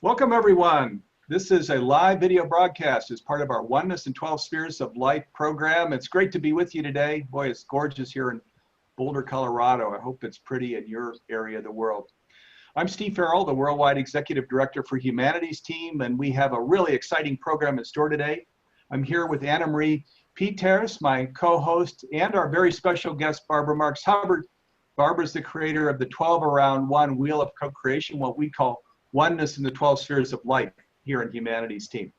Welcome, everyone. This is a live video broadcast as part of our Oneness and 12 Spheres of Life program. It's great to be with you today. Boy, it's gorgeous here in Boulder, Colorado. I hope it's pretty in your area of the world. I'm Steve Farrell, the Worldwide Executive Director for Humanities Team, and we have a really exciting program in store today. I'm here with Anna Marie Peters, my co-host, and our very special guest, Barbara Marx Hubbard. Barbara's the creator of the 12 Around One Wheel of Co-Creation, what we call Oneness in the 12 Spheres of Life here in Humanities Team.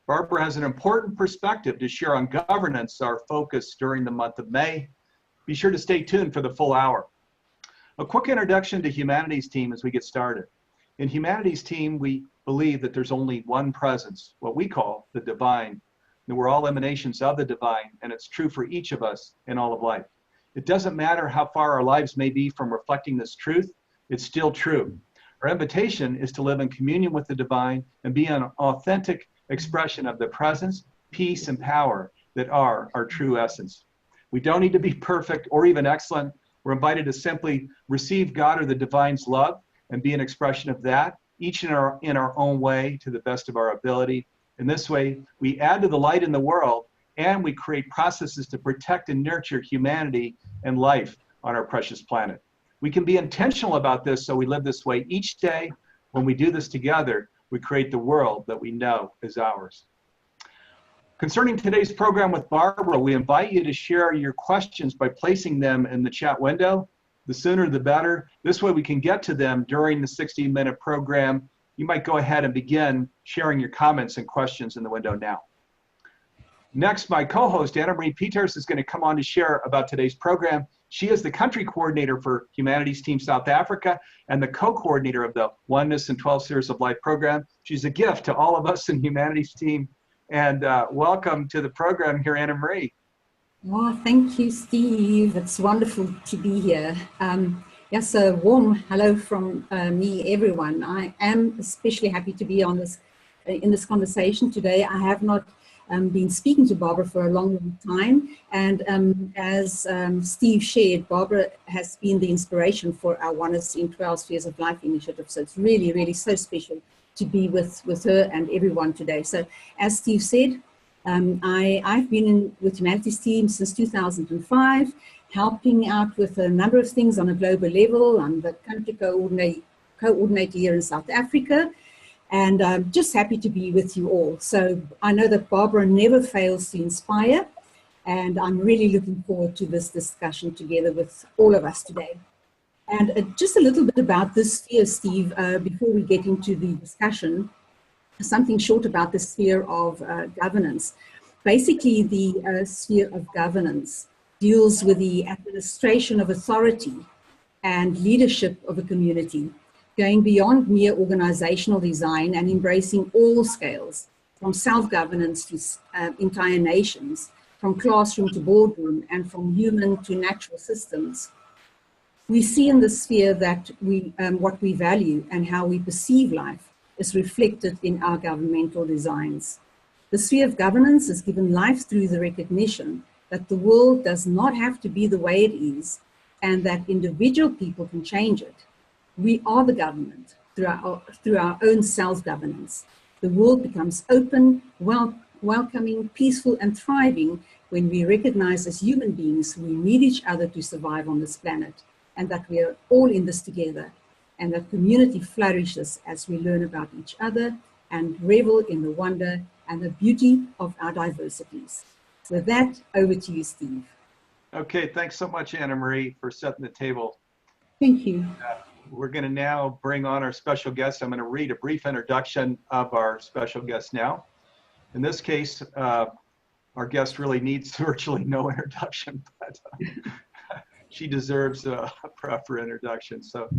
Barbara has an important perspective to share on governance, our focus during the month of May. Be sure to stay tuned for the full hour. A quick introduction to Humanities Team as we get started. In Humanities Team, we believe that there's only one presence, what we call the divine. And we're all emanations of the divine, and it's true for each of us in all of life. It doesn't matter how far our lives may be from reflecting this truth, it's still true. Our invitation is to live in communion with the divine and be an authentic expression of the presence, peace, and power that are our true essence. We don't need to be perfect or even excellent. We're invited to simply receive God or the divine's love and be an expression of that, each in our own way to the best of our ability. In this way, we add to the light in the world and we create processes to protect and nurture humanity and life on our precious planet. We can be intentional about this so we live this way each day. When we do this together, we create the world that we know is ours. Concerning today's program with Barbara, we invite you to share your questions by placing them in the chat window. The sooner the better. This way we can get to them during the 60-minute program. You might go ahead and begin sharing your comments and questions in the window now. Next, my co-host, Anna Marie Peters, is going to come on to share about today's program. She is the country coordinator for Humanities Team South Africa and the co-coordinator of the Oneness and 12 Spheres of Life program. She's a gift to all of us in Humanities Team. And welcome to the program here, Anna Marie. Oh, thank you, Steve. It's wonderful to be here. Yes, a warm hello from me, everyone. I am especially happy to be on this in this conversation today. I have not been speaking to Barbara for a long time, and as Steve shared, Barbara has been the inspiration for our Oneness in 12 Spheres of Life initiative. So it's really, really so special to be with her and everyone today. So as Steve said, I've been with Humanities Team since 2005, helping out with a number of things on a global level. I'm the country coordinator here in South Africa, and I'm just happy to be with you all. So I know that Barbara never fails to inspire, and I'm really looking forward to this discussion together with all of us today. And just a little bit about this sphere, Steve, before we get into the discussion, something short about the sphere of governance. Basically, the sphere of governance deals with the administration of authority and leadership of a community, going beyond mere organizational design and embracing all scales, from self-governance to entire nations, from classroom to boardroom, and from human to natural systems. We see in the sphere that what we value and how we perceive life is reflected in our governmental designs. The sphere of governance is given life through the recognition that the world does not have to be the way it is, and that individual people can change it. We are the government through our own self-governance. The world becomes open, welcoming, peaceful, and thriving when we recognize as human beings we need each other to survive on this planet, and that we are all in this together, and that community flourishes as we learn about each other and revel in the wonder and the beauty of our diversities. With that, over to you, Steve. Okay, thanks so much, Anna Marie, for setting the table. Thank you. We're going to now bring on our special guest. I'm going to read a brief introduction of our special guest now. In this case, our guest really needs virtually no introduction, but she deserves a proper introduction. So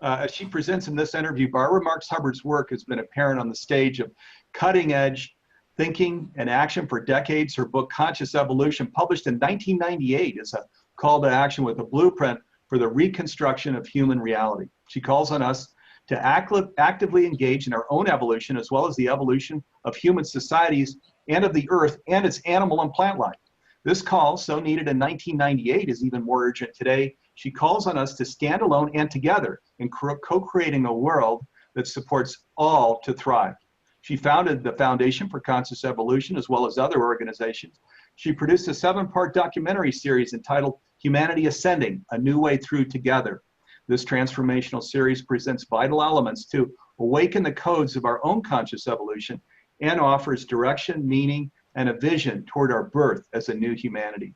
as she presents in this interview, Barbara Marx Hubbard's work has been apparent on the stage of cutting-edge thinking and action for decades. Her book, Conscious Evolution, published in 1998, is a call to action with a blueprint for the reconstruction of human reality. She calls on us to actively engage in our own evolution, as well as the evolution of human societies and of the earth and its animal and plant life. This call, so needed in 1998, is even more urgent today. She calls on us to stand alone and together in co-creating a world that supports all to thrive. She founded the Foundation for Conscious Evolution, as well as other organizations. She produced a 7-part documentary series entitled Humanity Ascending, A New Way Through Together. This transformational series presents vital elements to awaken the codes of our own conscious evolution and offers direction, meaning, and a vision toward our birth as a new humanity.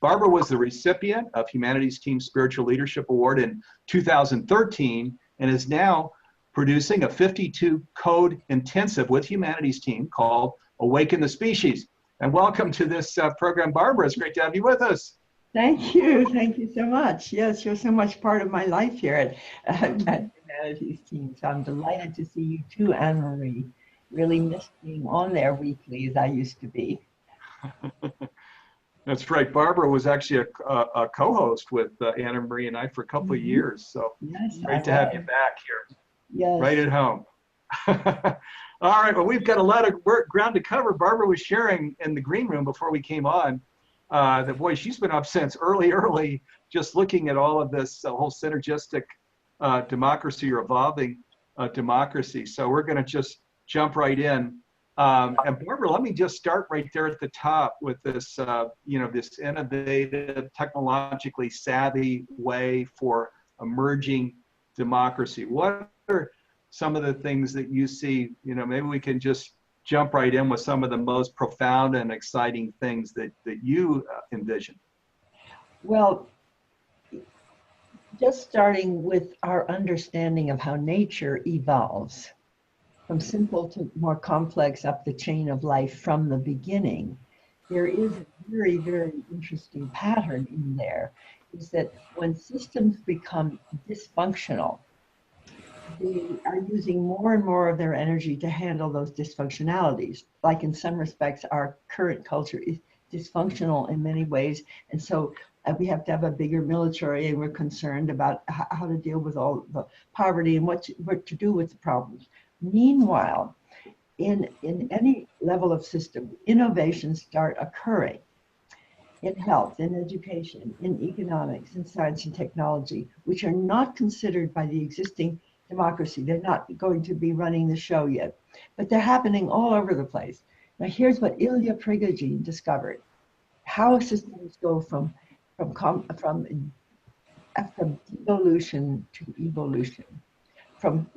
Barbara was the recipient of Humanities Team Spiritual Leadership Award in 2013 and is now producing a 52-code intensive with Humanities Team called Awaken the Species. And welcome to this program, Barbara. It's great to have you with us. Thank you. Thank you so much. Yes, you're so much part of my life here at Humanities Team. So I'm delighted to see you too, Anne-Marie. Really missed being on there weekly as I used to be. That's right. Barbara was actually a co-host with Anna-Marie and I for a couple of years. So yes, great to have you back here. Yes. Right at home. All right. Well, we've got a lot of ground to cover. Barbara was sharing in the green room before we came on that, boy, she's been up since early, just looking at all of this whole synergistic democracy or evolving democracy. So we're going to just jump right in. And Barbara, let me just start right there at the top with this, this innovative, technologically savvy way for emerging democracy. What are some of the things that you see? Maybe we can just jump right in with some of the most profound and exciting things that you envision. Well, just starting with our understanding of how nature evolves from simple to more complex up the chain of life from the beginning, there is a very, very interesting pattern in there, is that when systems become dysfunctional, they are using more and more of their energy to handle those dysfunctionalities. Like in some respects, our current culture is dysfunctional in many ways. And so we have to have a bigger military, and we're concerned about how to deal with all the poverty and what to do with the problems. Meanwhile, in any level of system, innovations start occurring in health, in education, in economics, in science and technology, which are not considered by the existing democracy. They're not going to be running the show yet, but they're happening all over the place. Now, here's what Ilya Prigogine discovered: how systems go from devolution to evolution, from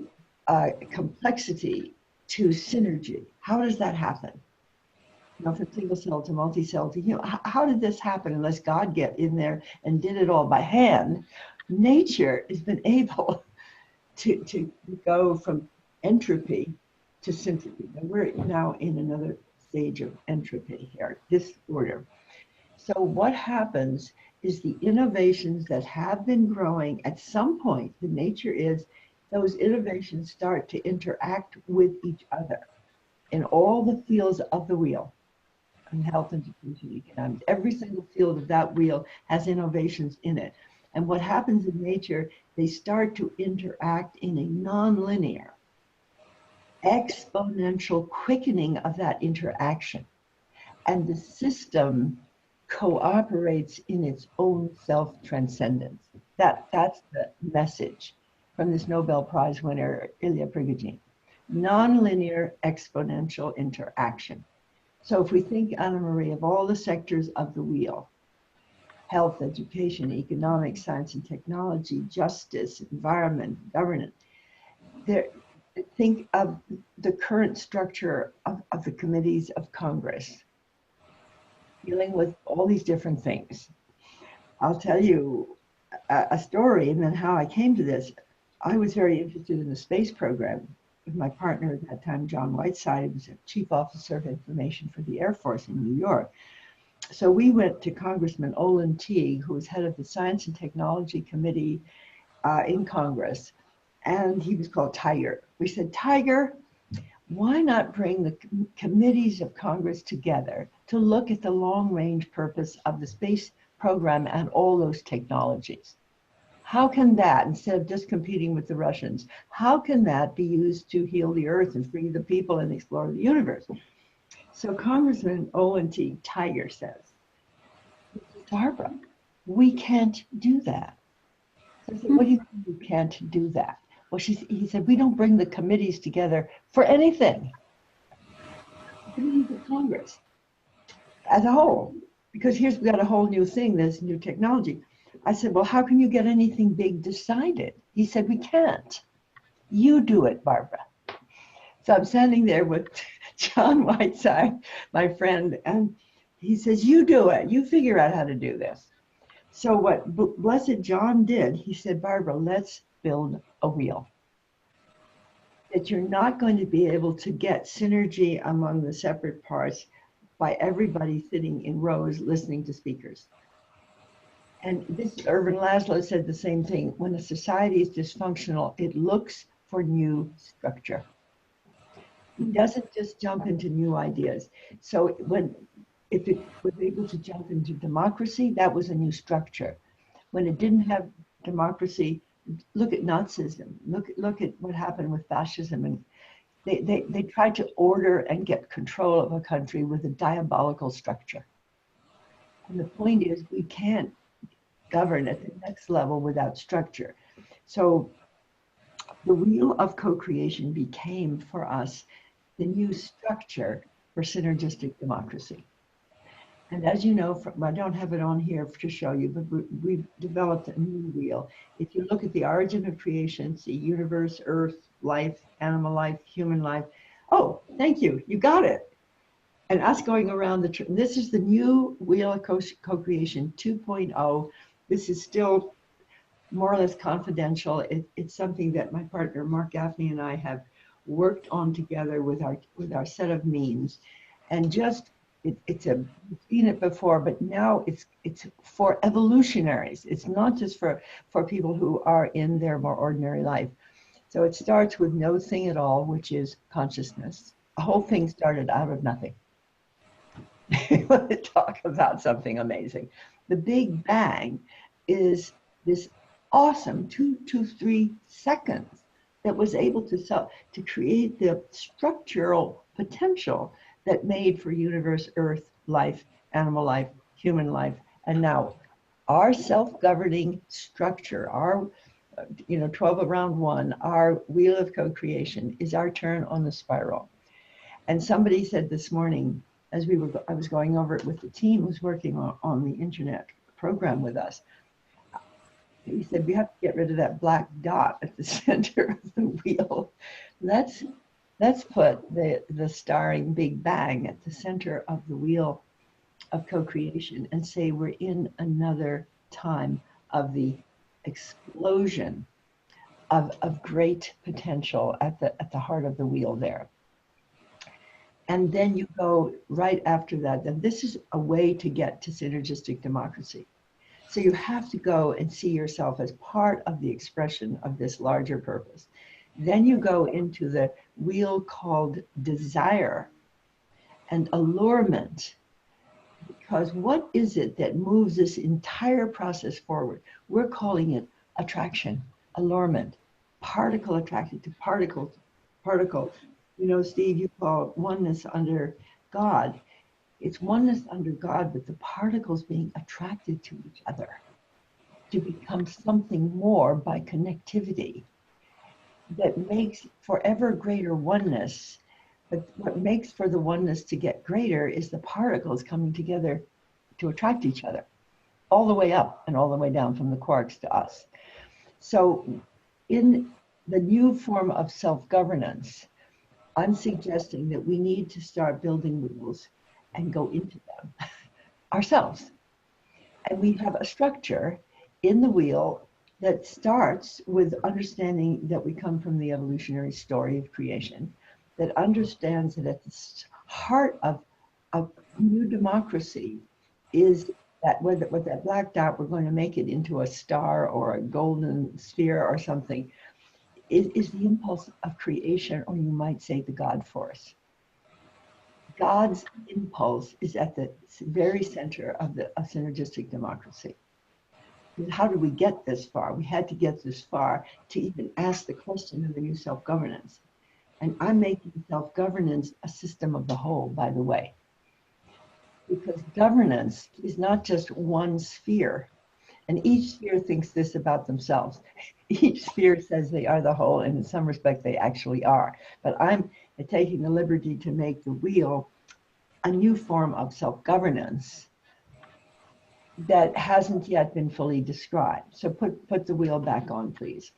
complexity to synergy. How does that happen? From single cell to multi-cell to, how did this happen unless God get in there and did it all by hand? Nature has been able to go from entropy to syntropy. And we're now in another stage of entropy here, disorder. So what happens is the innovations that have been growing, at some point, the nature is those innovations start to interact with each other in all the fields of the wheel. In health, education, economics, every single field of that wheel has innovations in it. And what happens in nature, they start to interact in a non-linear, exponential quickening of that interaction. And the system cooperates in its own self-transcendence. That's the message from this Nobel Prize winner, Ilya Prigogine. Non-linear exponential interaction. So if we think, Anna-Marie, of all the sectors of the wheel, health, education, economics, science and technology, justice, environment, governance, think of the current structure of the committees of Congress, dealing with all these different things. I'll tell you a story and then how I came to this. I was very interested in the space program with my partner at that time, John Whiteside. He was a chief officer of information for the Air Force in New York. So we went to Congressman Olin Teague, who was head of the Science and Technology Committee in Congress, and he was called Tiger. We said, Tiger, why not bring the committees of Congress together to look at the long-range purpose of the space program and all those technologies? How can that, instead of just competing with the Russians, how can that be used to heal the earth and free the people and explore the universe? So Congressman Olin T. Tiger says, Barbara, we can't do that. So I said, what do you mean you can't do that? Well, he said, we don't bring the committees together for anything. Committees of Congress as a whole, because we got a whole new thing, this new technology. I said, well, how can you get anything big decided? He said, we can't. You do it, Barbara. So I'm standing there with John Whiteside, my friend, and he says, you do it. You figure out how to do this. So what Blessed John did, he said, Barbara, let's build a wheel. That you're not going to be able to get synergy among the separate parts by everybody sitting in rows listening to speakers. And this Irvin Laszlo said the same thing. When a society is dysfunctional, it looks for new structure. It doesn't just jump into new ideas. So if it was able to jump into democracy, that was a new structure. When it didn't have democracy, look at Nazism. Look at what happened with fascism. And they tried to order and get control of a country with a diabolical structure. And the point is, we can't govern at the next level without structure. So the wheel of co-creation became for us the new structure for synergistic democracy. And as you know, I don't have it on here to show you, but we've developed a new wheel. If you look at the origin of creation, see universe, earth, life, animal life, human life. Oh, thank you, you got it. And us going around this is the new wheel of co-creation 2.0. This is still more or less confidential. It's something that my partner, Mark Gaffney, and I have worked on together with our set of means. And just, you've seen it before, but now it's for evolutionaries. It's not just for people who are in their more ordinary life. So it starts with no thing at all, which is consciousness. The whole thing started out of nothing. Want to talk about something amazing. The Big Bang is this awesome 2 to 3 seconds that was able to create the structural potential that made for universe, earth, life, animal life, human life, and now our self-governing structure, our 12 around 1, our wheel of co-creation is our turn on the spiral. And somebody said this morning, as I was going over it with the team who's working on the internet program with us, he said, we have to get rid of that black dot at the center of the wheel. Let's put the starring Big Bang at the center of the wheel of co-creation and say we're in another time of the explosion of great potential at the heart of the wheel there. And then you go right after that. Then this is a way to get to synergistic democracy. So you have to go and see yourself as part of the expression of this larger purpose. Then you go into the wheel called desire and allurement. Because what is it that moves this entire process forward? We're calling it attraction, allurement, particle attracted to particle. Steve, you call oneness under God. It's oneness under God, but the particles being attracted to each other to become something more by connectivity that makes for ever greater oneness. But what makes for the oneness to get greater is the particles coming together to attract each other, all the way up and all the way down from the quarks to us. So in the new form of self-governance, I'm suggesting that we need to start building wheels and go into them ourselves. And we have a structure in the wheel that starts with understanding that we come from the evolutionary story of creation, that understands that at the heart of new democracy is that with that black dot, we're going to make it into a star or a golden sphere or something, is the impulse of creation, or you might say the God force. God's impulse is at the very center of synergistic democracy. And how did we get this far? We had to get this far to even ask the question of the new self-governance. And I'm making self-governance a system of the whole, by the way. Because governance is not just one sphere. And each sphere thinks this about themselves. each sphere says they are the whole, and in some respect they actually are. But I'm taking the liberty to make the wheel a new form of self-governance that hasn't yet been fully described. So put the wheel back on, please.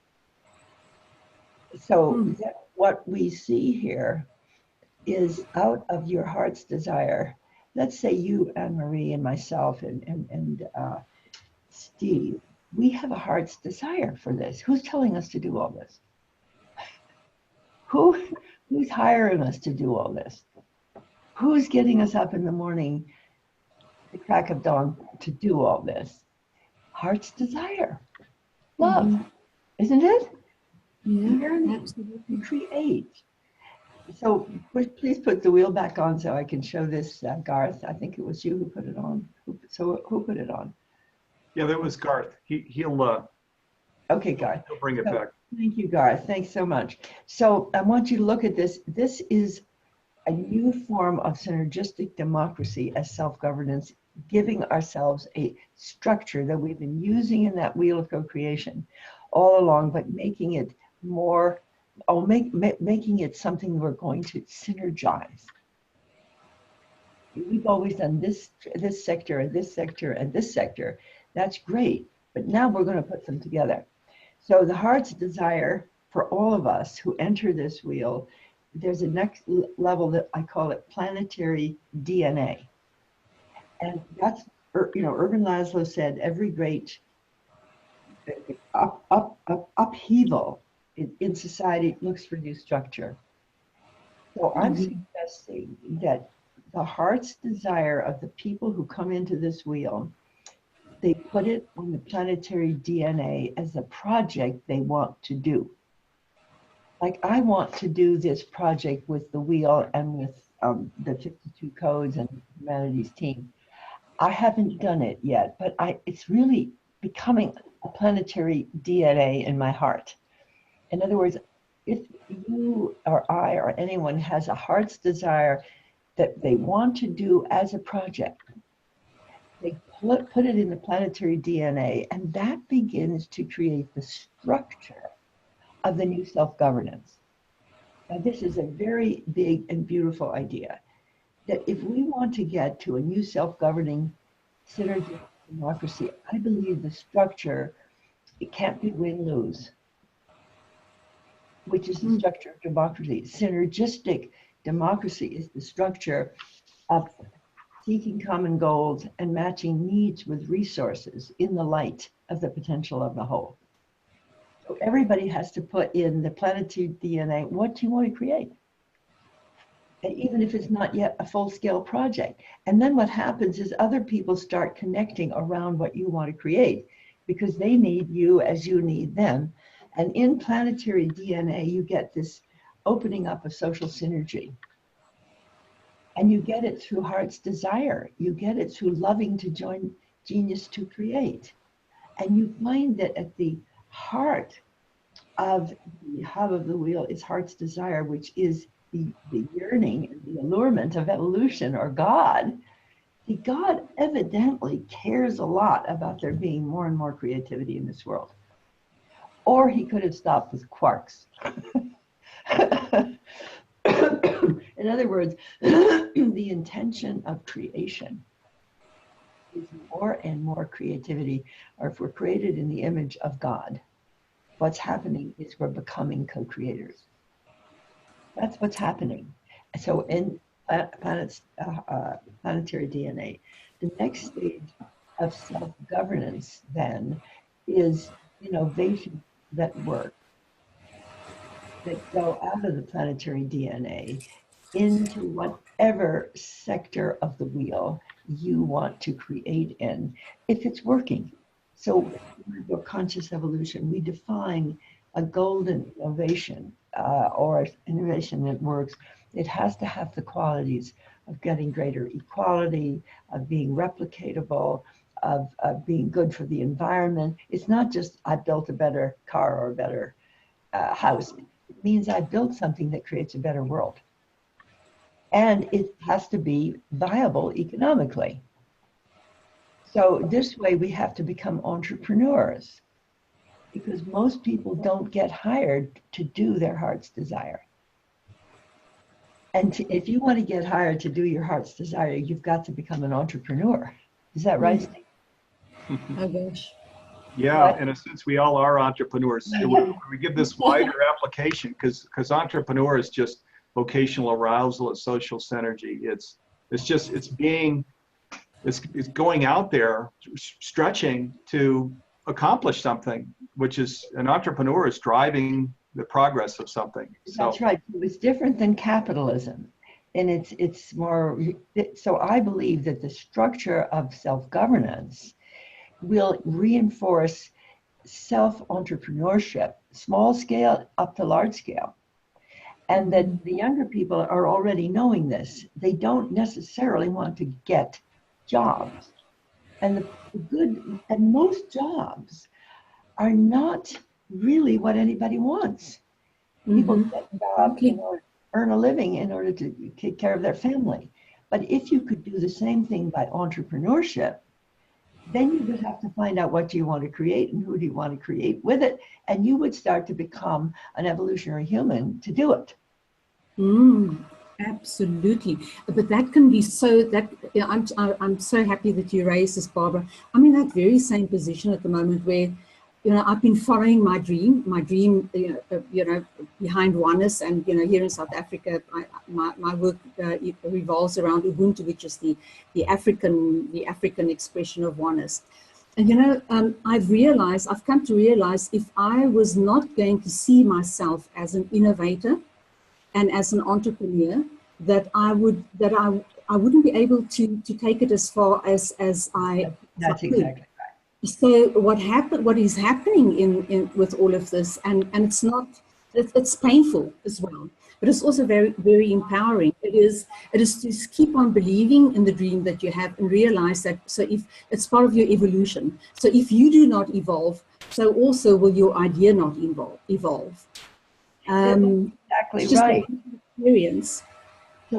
So what we see here is out of your heart's desire. Let's say you, Anne-Marie, and myself, and Steve, we have a heart's desire for this. Who's telling us to do all this? Who's hiring us to do all this? Who's getting us up in the morning, the crack of dawn, to do all this? Heart's desire, love, isn't it? Yeah, absolutely. Create. So please put the wheel back on so I can show this, Garth. I think it was you who put it on. Who put it on? Yeah, that was Garth. He'll okay, Garth. He'll bring it back. Thank you, Garth. Thanks so much. So I want you to look at this. This is a new form of synergistic democracy as self-governance, giving ourselves a structure that we've been using in that wheel of co-creation all along, but making it more, making it something we're going to synergize. We've always done this sector and this sector and this sector. That's great, but now we're going to put them together. So the heart's desire for all of us who enter this wheel, there's a next level that I call it planetary DNA. And that's, Irvin Laszlo said, every great upheaval in society looks for new structure. So I'm suggesting that the heart's desire of the people who come into this wheel, they put it on the planetary DNA as a project they want to do. Like, I want to do this project with the wheel and with the 52 codes and humanities team. I haven't done it yet, but it's really becoming a planetary DNA in my heart. In other words, if you or I or anyone has a heart's desire that they want to do as a project, they put it in the planetary DNA, and that begins to create the structure of the new self-governance. Now, this is a very big and beautiful idea, that if we want to get to a new self-governing synergistic democracy, I believe the structure, it can't be win-lose, which is the structure of democracy. Synergistic democracy is the structure of seeking common goals and matching needs with resources in the light of the potential of the whole. So everybody has to put in the planetary DNA, what do you want to create? And even if it's not yet a full-scale project. And then what happens is other people start connecting around what you want to create, because they need you as you need them. And in planetary DNA, you get this opening up of social synergy. And you get it through heart's desire. You get it through loving to join genius to create. And you find that at the heart of the hub of the wheel is heart's desire, which is the yearning and the allurement of evolution or God. See, God evidently cares a lot about there being more and more creativity in this world. Or he could have stopped with quarks. In other words, the intention of creation is more and more creativity, or if we're created in the image of God, what's happening is we're becoming co-creators. That's what's happening. So in planetary DNA, the next stage of self-governance then is innovation that work, that go out of the planetary DNA into whatever sector of the wheel you want to create in, if it's working. So for conscious evolution, we define a golden innovation or innovation that works. It has to have the qualities of getting greater equality, of being replicatable, of being good for the environment. It's not just I built a better car or a better house. It means I built something that creates a better world. And it has to be viable economically. So this way we have to become entrepreneurs. because most people don't get hired to do their heart's desire. And if you want to get hired to do your heart's desire, you've got to become an entrepreneur. Is that right, Steve? Oh gosh. Yeah, What? in a sense, we all are entrepreneurs. We give this wider application because entrepreneur is just vocational arousal, it's social synergy. It's going out there, stretching to accomplish something, which is an entrepreneur is driving the progress of something. So, that's right. It's different than capitalism. And it's more, so I believe that the structure of self-governance will reinforce self-entrepreneurship, small scale up to large scale. And that the younger people are already knowing this. They don't necessarily want to get jobs. And and most jobs are not really what anybody wants. People get jobs in order to earn a living in order to take care of their family. But if you could do the same thing by entrepreneurship, then you would have to find out what do you want to create and who do you want to create with it, and you would start to become an evolutionary human to do it. Absolutely, but that can be so. That I'm so happy that you raised this, Barbara. I'm in that very same position at the moment where, I've been following my dream, behind Oneness, and here in South Africa, my work it revolves around Ubuntu, which is the African expression of Oneness. And I've come to realize, if I was not going to see myself as an innovator and as an entrepreneur, that I wouldn't be able to take it as far as I. That's exactly. So what is happening in with all of this, and it's painful as well, but it's also very, very empowering. It is to keep on believing in the dream that you have and realize that, so if it's part of your evolution, so if you do not evolve, so also will your idea not evolve. Exactly just right. Experience.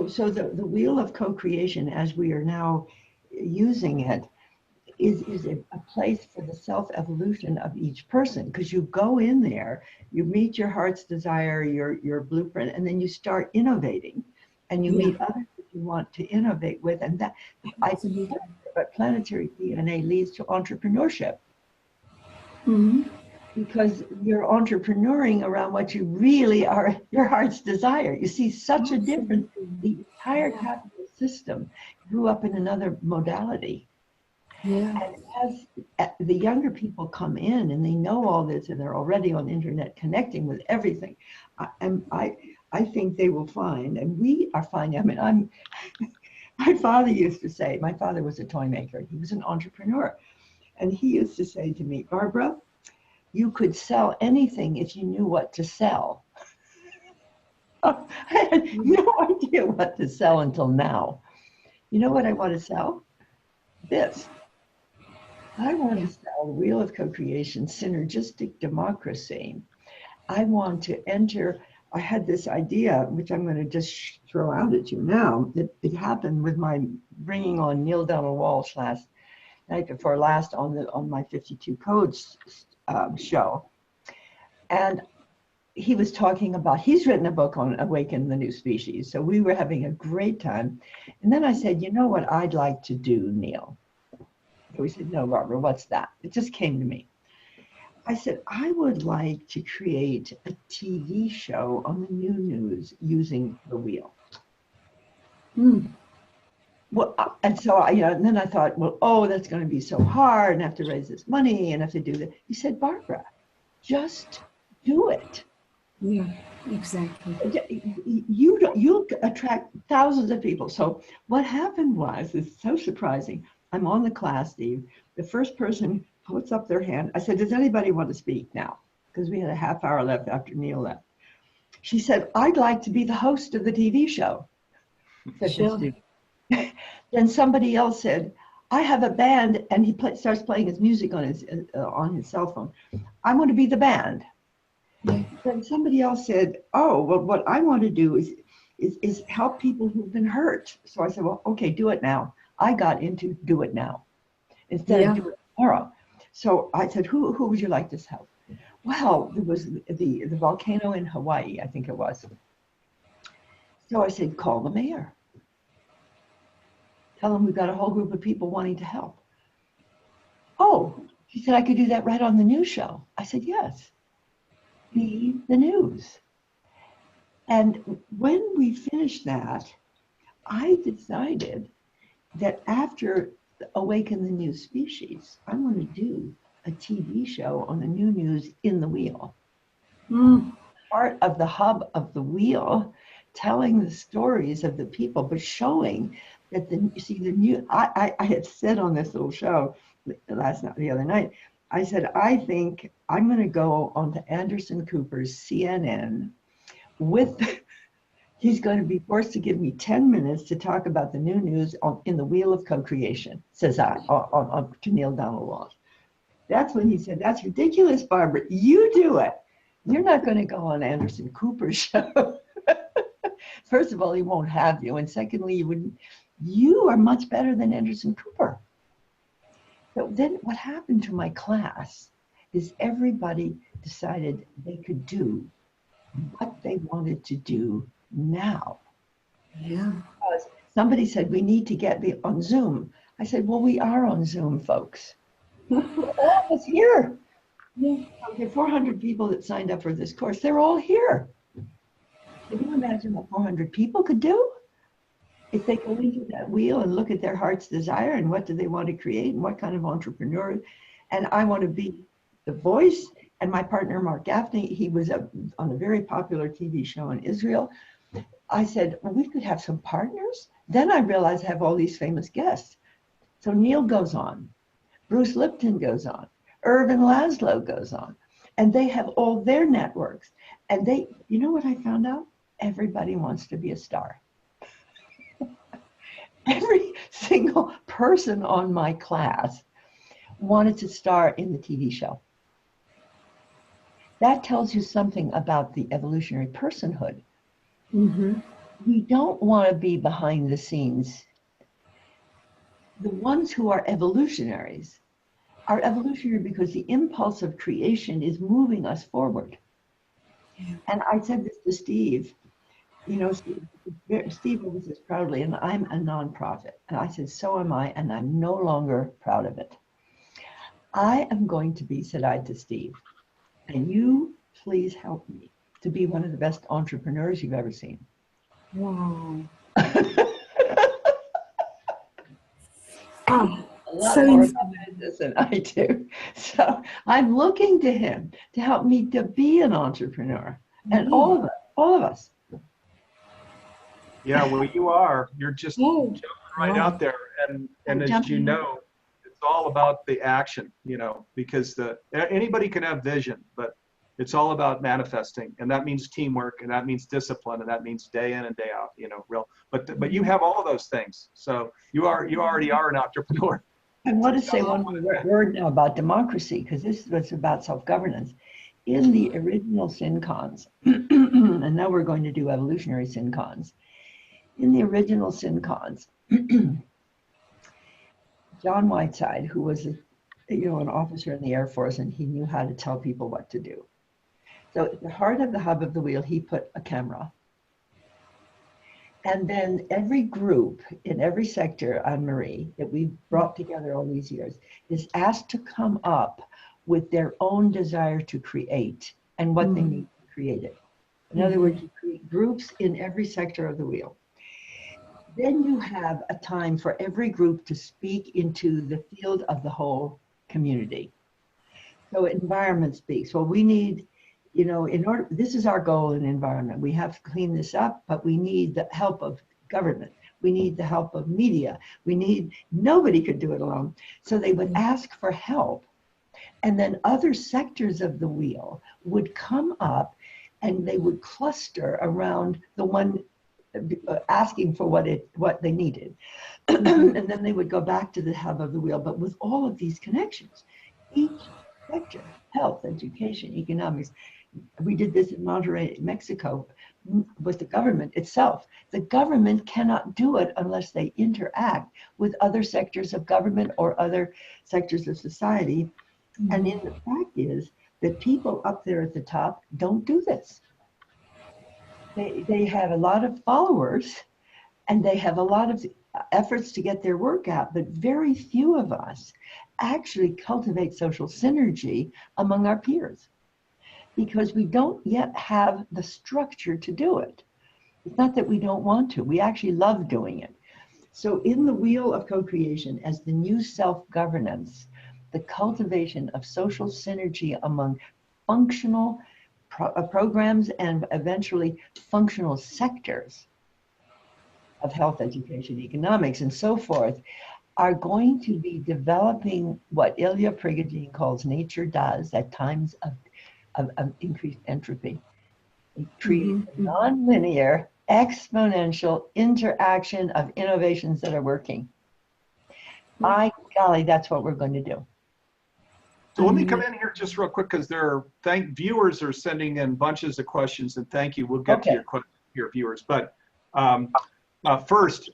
So the wheel of co-creation, as we are now using it, is a place for the self-evolution of each person, because you go in there, you meet your heart's desire, your blueprint, and then you start innovating, and you meet others that you want to innovate with, and that I believe that planetary DNA leads to entrepreneurship. Because you're entrepreneuring around what you really are, your heart's desire. You see such a difference. The entire capitalist system grew up in another modality. Yeah. And as the younger people come in and they know all this and they're already on the internet connecting with everything, I think they will find, and we are finding, my father used to say, my father was a toy maker. He was an entrepreneur. And he used to say to me, Barbara, you could sell anything if you knew what to sell. I had no idea what to sell until now. You know what I want to sell? This. I want to sell the wheel of co-creation, synergistic democracy. I want to enter, I had this idea, which I'm going to just throw out at you now. It happened with my bringing on Neil Donald Walsh last night before last on my 52 Codes show. And he was talking about, he's written a book on Awaken the New Species. So we were having a great time. And then I said, you know what I'd like to do, Neil? So he said, no, Barbara, what's that? It just came to me. I said, I would like to create a TV show on the new news using the wheel. Well, and so and then I thought, well, oh, that's going to be so hard, and I have to raise this money and have to do that. He said, Barbara, just do it. Yeah, exactly. You'll attract thousands of people. So what happened was, it's so surprising. I'm on the class, Steve. The first person puts up their hand. I said, does anybody want to speak now? Because we had a half hour left after Neil left. She said, I'd like to be the host of the TV show. Sure. Then somebody else said, I have a band, and he starts playing his music on his cell phone. I want to be the band. Then somebody else said, oh, well, what I want to do is help people who've been hurt. So I said, well, okay, do it now. I got into do it now instead of do it tomorrow. So I said, who would you like to help? Well, there was the volcano in Hawaii, I think it was. So I said, call the mayor. Tell him we've got a whole group of people wanting to help. Oh, he said I could do that right on the news show. I said, yes, be the news. And when we finished that, I decided that after Awaken the New Species, I want to do a TV show on the new news in the wheel. Part of the hub of the wheel, telling the stories of the people, but showing that I had said on this little show the other night, I said, I think I'm going to go on to Anderson Cooper's CNN he's going to be forced to give me 10 minutes to talk about the new news in the wheel of co-creation, says I, to Neil Donald Walsh. That's when he said, that's ridiculous, Barbara. You do it. You're not going to go on Anderson Cooper's show. First of all, he won't have you. And secondly, you are much better than Anderson Cooper. So then what happened to my class is everybody decided they could do what they wanted to do now. Yeah. Somebody said, we need to get on Zoom. I said, well, we are on Zoom, folks. All of us here. Yeah. There are 400 people that signed up for this course. They're all here. Can you imagine what 400 people could do? If they go into that wheel and look at their heart's desire and what do they want to create and what kind of entrepreneur. And I want to be the voice. And my partner, Mark Gaffney, he was on a very popular TV show in Israel. I said, well, we could have some partners. Then I realized I have all these famous guests. So Neil goes on, Bruce Lipton goes on, Irvin Laszlo goes on, and they have all their networks. And you know what I found out? Everybody wants to be a star. Every single person on my class wanted to star in the TV show. That tells you something about the evolutionary personhood. Mm-hmm. We don't want to be behind the scenes. The ones who are evolutionaries are evolutionary because the impulse of creation is moving us forward. Yeah. And I said this to Steve, Steve always says proudly, and I'm a nonprofit. And I said, so am I, and I'm no longer proud of it. I am going to be, said I to Steve, and you please help me to be one of the best entrepreneurs you've ever seen. Wow. A lot more about business than I do. So I'm looking to him to help me to be an entrepreneur. And all of us. Yeah, well, you are. You're just jumping right out there. And as you know, it's all about the action, because anybody can have vision, but it's all about manifesting. And that means teamwork, and that means discipline, and that means day in and day out, but you have all of those things. So you already are an entrepreneur. I want to say one more word now about democracy, because this was about self-governance. In the original SynCons, and now we're going to do evolutionary SynCons. In the original SynCons, John Whiteside, who was an officer in the Air Force, and he knew how to tell people what to do. So at the heart of the hub of the wheel, he put a camera. And then every group in every sector, Anne-Marie, that we've brought together all these years, is asked to come up with their own desire to create and what they need to create it. In other words, you create groups in every sector of the wheel. Then you have a time for every group to speak into the field of the whole community. So environment speaks. Well, we need, this is our goal in environment. We have to clean this up, but we need the help of government. We need the help of media. Nobody could do it alone. So they would ask for help. And then other sectors of the wheel would come up and they would cluster around the one asking for what they needed. And then they would go back to the hub of the wheel, but with all of these connections, each sector, health, education, economics. We did this in Monterrey, Mexico, with the government itself. The government cannot do it unless they interact with other sectors of government or other sectors of society. And in the fact is that people up there at the top don't do this. They have a lot of followers and they have a lot of efforts to get their work out, but very few of us actually cultivate social synergy among our peers because we don't yet have the structure to do it. It's not that we don't want to, we actually love doing it. So in the wheel of co-creation, as the new self-governance, the cultivation of social synergy among functional programs and eventually functional sectors of health, education, economics, and so forth, are going to be developing what Ilya Prigogine calls nature does at times of increased entropy. It creates a nonlinear, exponential interaction of innovations that are working. By golly, that's what we're going to do. So let me come in here just real quick because viewers are sending in bunches of questions, and thank you. We'll get to your viewers, but first,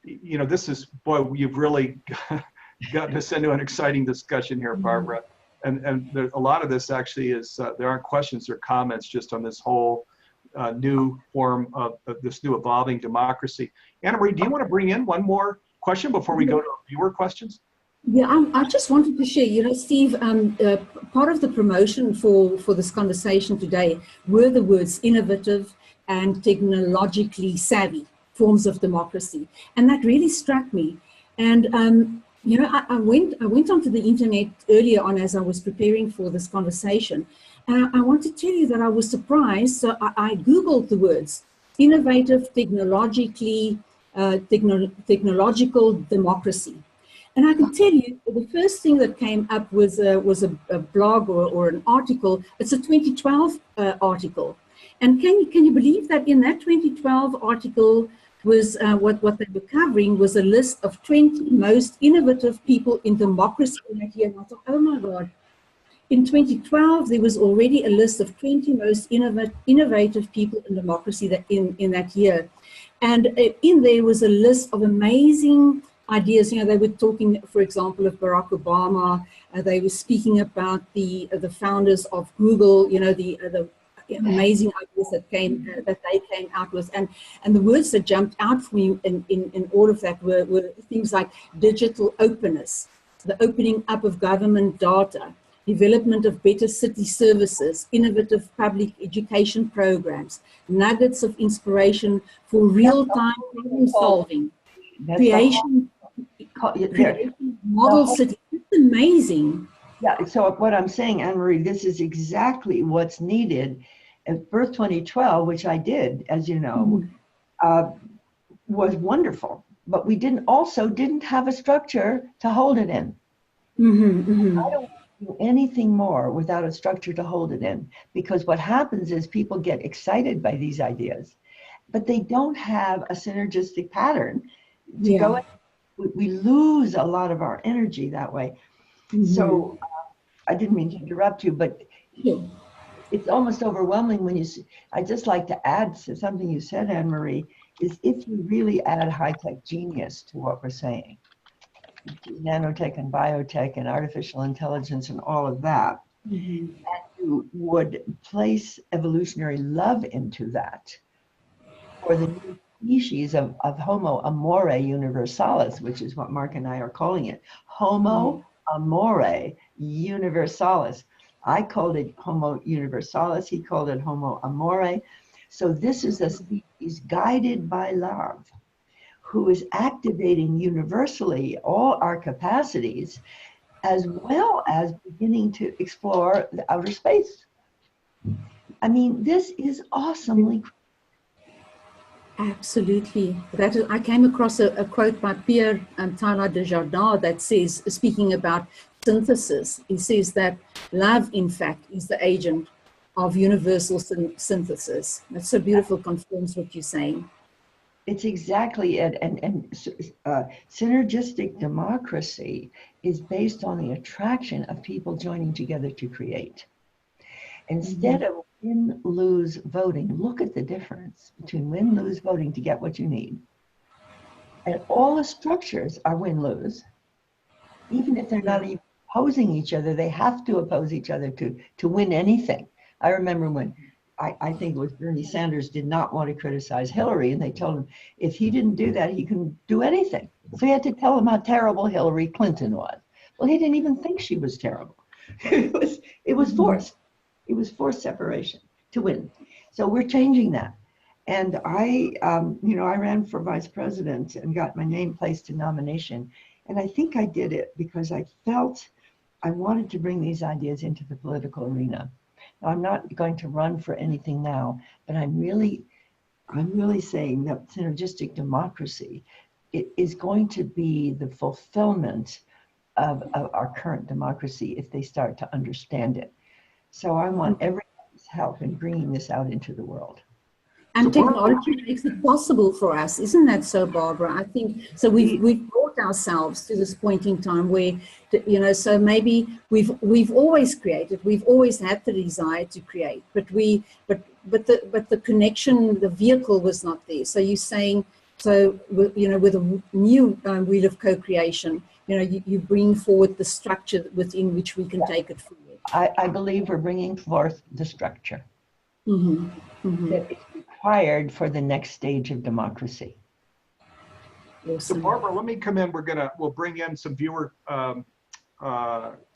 you know, this is, boy, you've really gotten us into an exciting discussion here, Barbara. And there, a lot of this actually is, there aren't questions or comments just on this whole new form of this new evolving democracy. Anna Marie, do you want to bring in one more question before we go to viewer questions? Yeah, I just wanted to share, you know, Steve, part of the promotion for this conversation today were the words innovative and technologically savvy forms of democracy. And that really struck me. And, you know, I went onto the internet earlier on as I was preparing for this conversation. And I want to tell you that I was surprised. So I Googled the words innovative, technological democracy. And I can tell you, the first thing that came up was a blog or an article. It's a 2012 article. And can you believe that in that 2012 article was what they were covering was a list of 20 most innovative people in democracy in that year. And I thought, oh my God. In 2012, there was already a list of 20 most innovative people in democracy in that year. And in there was a list of amazing ideas. You know, they were talking, for example, of Barack Obama. They were speaking about the founders of Google. You know, the amazing ideas that they came out with, and the words that jumped out for me in all of that were things like digital openness, the opening up of government data, development of better city services, innovative public education programs, nuggets of inspiration for real-time problem solving, creation model cities. It's amazing. Yeah, so what I'm saying, Anne Marie, this is exactly what's needed. At Birth 2012, which I did, as you know, was wonderful, but we didn't have a structure to hold it in. I don't do anything more without a structure to hold it in, because what happens is people get excited by these ideas, but they don't have a synergistic pattern to go in. We lose a lot of our energy that way. So I didn't mean to interrupt you, but it's almost overwhelming when you see. I'd just like to add to something you said, Anne Marie, is if you really add high-tech genius to what we're saying, nanotech and biotech and artificial intelligence and all of that, and you would place evolutionary love into that, or the new species of Homo amore universalis, which is what Mark and I are calling it, Homo amore universalis. I called it Homo universalis, he called it Homo amore. So this is a species guided by love, who is activating universally all our capacities, as well as beginning to explore the outer space. I mean, this is awesomely. Absolutely. I came across a quote by Pierre Tyler Desjardins that says, speaking about synthesis, he says that love, in fact, is the agent of universal synthesis. That's so beautiful, confirms what you're saying. It's exactly it. And synergistic democracy is based on the attraction of people joining together to create. Instead of win-lose voting, look at the difference between win-lose voting to get what you need. And all the structures are win-lose, even if they're not even opposing each other. They have to oppose each other to win anything. I remember when I think it was Bernie Sanders did not want to criticize Hillary, and they told him if he didn't do that, he couldn't do anything. So he had to tell him how terrible Hillary Clinton was. Well, he didn't even think she was terrible. It was forced. It was forced separation to win. So we're changing that. And I ran for vice president and got my name placed in nomination. And I think I did it because I felt I wanted to bring these ideas into the political arena. Now, I'm not going to run for anything now, but I'm really saying that synergistic democracy is going to be the fulfillment of our current democracy if they start to understand it. So I want everybody's help in bringing this out into the world. And technology makes it possible for us, isn't that so, Barbara? I think so. We've brought ourselves to this point in time where, so maybe we've always created, we've always had the desire to create, but the connection, the vehicle was not there. So you're saying, so with a new wheel of co-creation, you bring forward the structure within which we can take it forward. I believe we're bringing forth the structure. Mm-hmm. Mm-hmm. That is required for the next stage of democracy. Awesome. So Barbara, let me come in. We'll bring in some viewer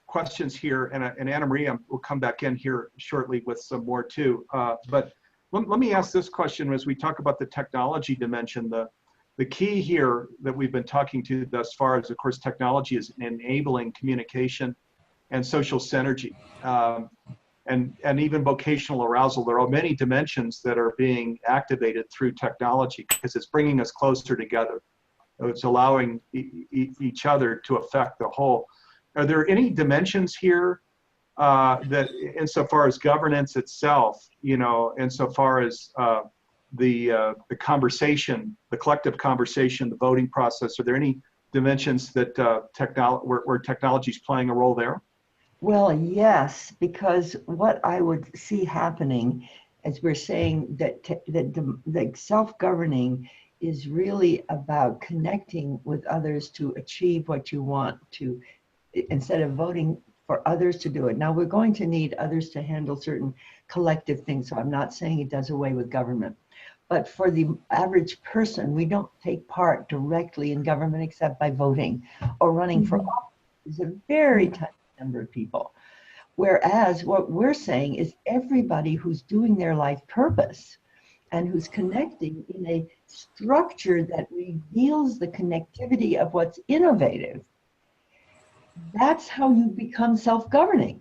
questions here, and Anna Maria will come back in here shortly with some more too. But let me ask this question as we talk about the technology dimension. The key here that we've been talking to thus far is, of course, technology is enabling communication and social synergy. And even vocational arousal. There are many dimensions that are being activated through technology because it's bringing us closer together. It's allowing each other to affect the whole. Are there any dimensions here that, insofar as governance itself, insofar as the conversation, the collective conversation, the voting process, are there any dimensions that where technology is playing a role there? Well, yes, because what I would see happening, as we're saying, that self-governing is really about connecting with others to achieve what you want to, instead of voting for others to do it. Now, we're going to need others to handle certain collective things, so I'm not saying it does away with government. But for the average person, we don't take part directly in government except by voting or running for office. It's a very tiny number of people. Whereas what we're saying is everybody who's doing their life purpose and who's connecting in a structure that reveals the connectivity of what's innovative, that's how you become self-governing.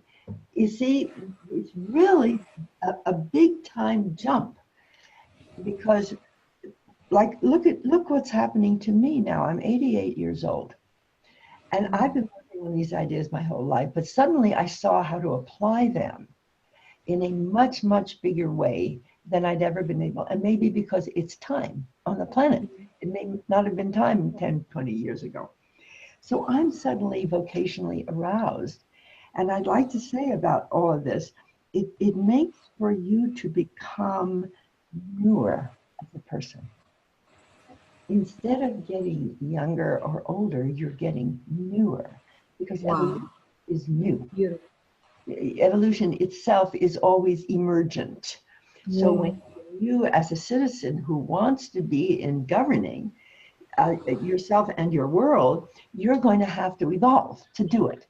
You see, it's really a big time jump, because look what's happening to me now. I'm 88 years old, and I've been working on these ideas my whole life, but suddenly I saw how to apply them in a much, much bigger way than I'd ever been able. And maybe because it's time on the planet. It may not have been time 10, 20 years ago. So I'm suddenly vocationally aroused. And I'd like to say about all of this, it makes for you to become newer as a person. Instead of getting younger or older, you're getting newer, because evolution is new. Evolution itself is always emergent. So when you, as a citizen who wants to be in governing yourself and your world, you're going to have to evolve to do it.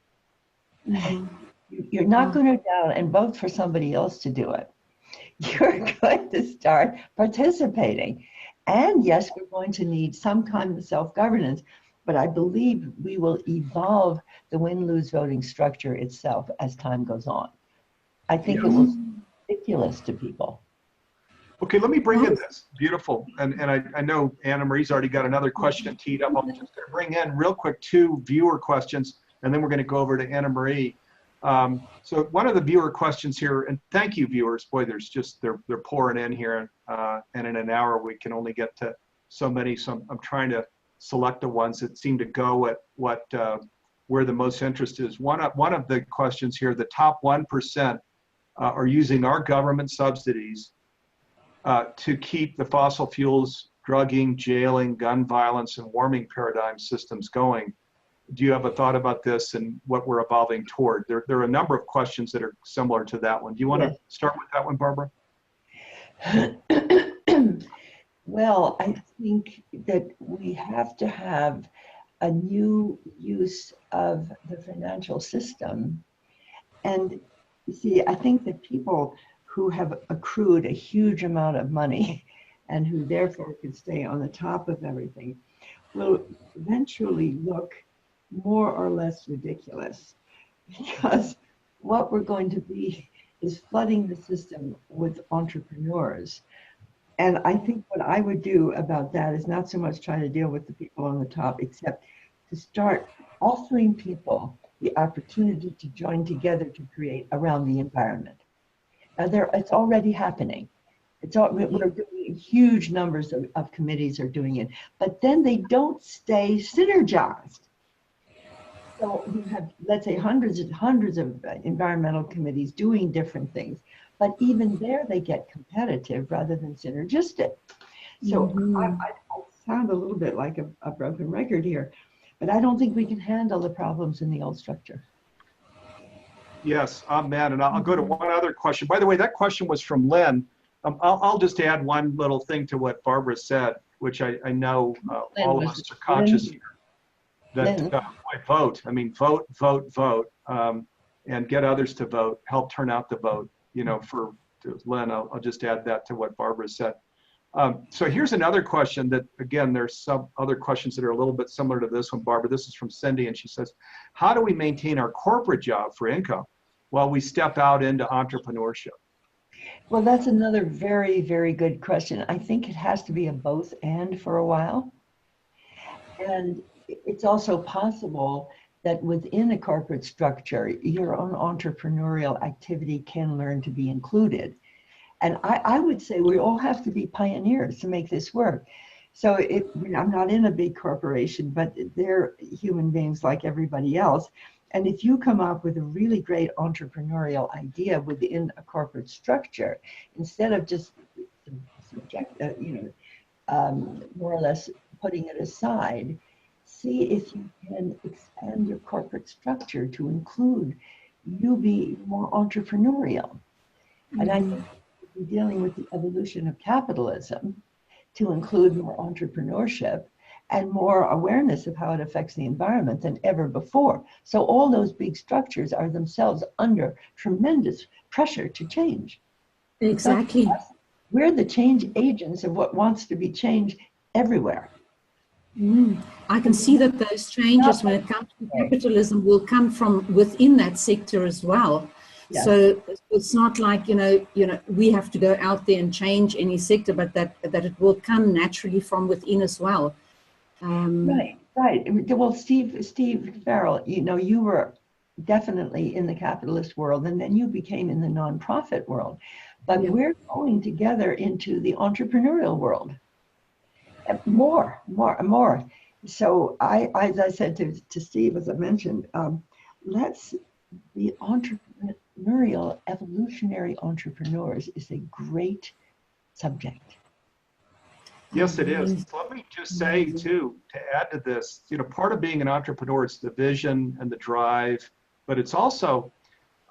Mm-hmm. You're not going to go down and vote for somebody else to do it. You're going to start participating. And yes, we're going to need some kind of self-governance, but I believe we will evolve the win-lose voting structure itself as time goes on. I think it will seem ridiculous to people. Okay, let me bring in this. Beautiful. And I know Anna Marie's already got another question teed up. I'm just going to bring in real quick 2 viewer questions, and then we're going to go over to Anna Marie. So one of the viewer questions here, and thank you viewers, boy, there's just, they're pouring in here, and in an hour we can only get to so many, so I'm trying to select the ones that seem to go at where the most interest is. One of the questions here, the top 1% are using our government subsidies to keep the fossil fuels, drugging, jailing, gun violence, and warming paradigm systems going. do you have a thought about this and what we're evolving toward? There are a number of questions that are similar to that one. Do you want to start with that one, Barbara? Well, I think that we have to have a new use of the financial system. And you see, I think that people who have accrued a huge amount of money and who therefore could stay on the top of everything will eventually look more or less ridiculous, because what we're going to be is flooding the system with entrepreneurs. And I think what I would do about that is not so much trying to deal with the people on the top, except to start offering people the opportunity to join together to create around the environment. Now, it's already happening. We're doing huge numbers of committees are doing it, but then they don't stay synergized. So you have, let's say, hundreds of environmental committees doing different things, but even there they get competitive rather than synergistic. So I sound a little bit like a broken record here, but I don't think we can handle the problems in the old structure. Yes, amen. And I'll go to one other question. By the way, that question was from Lynn. I'll just add one little thing to what Barbara said, which I know all of us are conscious here. That vote. I mean, vote, and get others to vote. Help turn out the vote. You know, for Lynn, I'll just add that to what Barbara said. So here's another question that, again, there's some other questions that are a little bit similar to this one, Barbara. This is from Cindy, and she says, how do we maintain our corporate job for income while we step out into entrepreneurship? Well, that's another very, very good question. I think it has to be a both and for a while. And it's also possible that within a corporate structure, your own entrepreneurial activity can learn to be included. And I would say we all have to be pioneers to make this work. So I'm not in a big corporation, but they're human beings like everybody else. And if you come up with a really great entrepreneurial idea within a corporate structure, instead of just more or less putting it aside, see if you can expand your corporate structure to include you be more entrepreneurial. And I think we're dealing with the evolution of capitalism to include more entrepreneurship and more awareness of how it affects the environment than ever before. So all those big structures are themselves under tremendous pressure to change. Exactly. We're the change agents of what wants to be changed everywhere. I can see that those changes when it comes to capitalism will come from within that sector as well. Yes. So it's not like, we have to go out there and change any sector, but that it will come naturally from within as well. Right. Well, Steve Farrell, you were definitely in the capitalist world, and then you became in the nonprofit world. But we're going together into the entrepreneurial world. More. So as I said to Steve, as I mentioned, let's be entrepreneurial, evolutionary entrepreneurs is a great subject. Yes, it is. Let me just say, too, to add to this, part of being an entrepreneur is the vision and the drive, but it's also